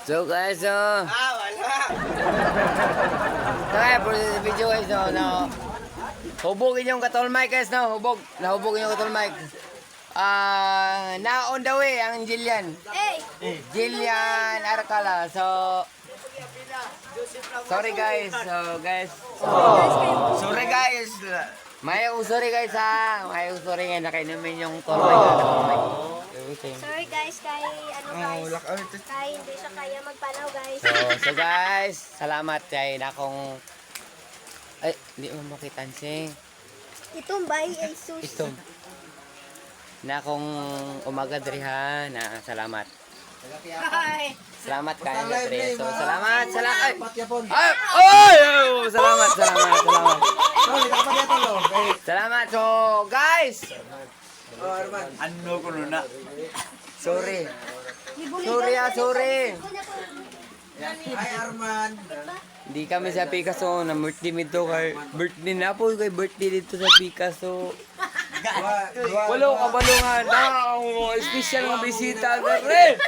So guys, Wala. tayo po sa video guys, no. Hubogin yung katol mic guys, no. Nahubogin yung katol mic. Na on the way ang Jillian. Jillian Arcala. So sorry guys. Sorry guys. Sorry guys ha. Sorry nga nakainumin yung tol mic. Sorry guys, kay hindi siya kaya magpanaw guys. So guys, salamat kay na akong ay, hindi mo makitan sing. Itong bay ay sus. Ito. Na akong umaga diri ha, na salamat. Salamat kay diri. So salamat. Ay! Salamat. Salamat. So guys, Ano ko na? sorry. Hi, Arman. Hindi kami sa Picasso na birthday dito kay birthday na po kay birthday dito sa Picasso. Walo kabalungan na special nga bisita gare.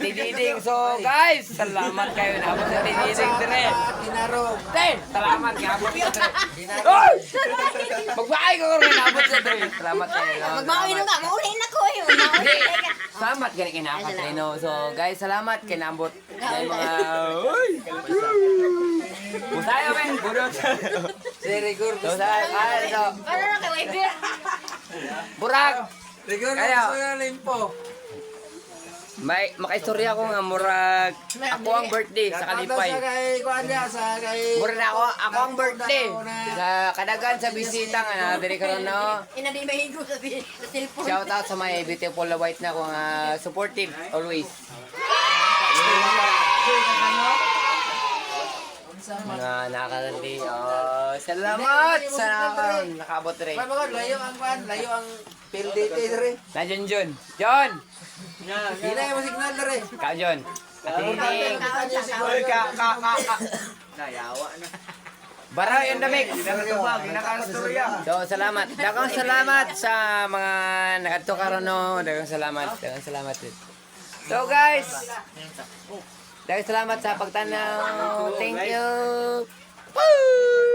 Tididing. So guys, salamat kayo na sa tididing dire. Tinarog. Salamat gabot sa dire. Oy! Magbaay ko rin abot sa dire. Salamat kayo. Magmauinom ka, maulin na ko yun. Salamat gani kinakat no. So guys, salamat kinabot ng mga Busayo men, budot. Rigor. So so Ano na kay Weber? Burag. Rigor Kaya. gusto na limpo. May makaistorya ko nga murag ako ang birthday sa Kalipay. Sa kay kuan niya, sa kay Murag na ako ang birthday sa kadagan sa bisita nga na diri karon no. Ina di mahigo sa cellphone. Shout out sa my beautiful white na ko nga supportive always. Mga nakakalandi. Salamat sa nakaabot rin. Pagod layo ang kuan, layo ang PLDT dire. Na John. John! Di na yung signal dire. Ka John. Katining. Nayawa na. Bara yung damig. So, salamat. Dagang salamat sa mga nakato karon no. Dagang salamat. So, guys. Dagang salamat sa pagtanaw. Thank you. Woo!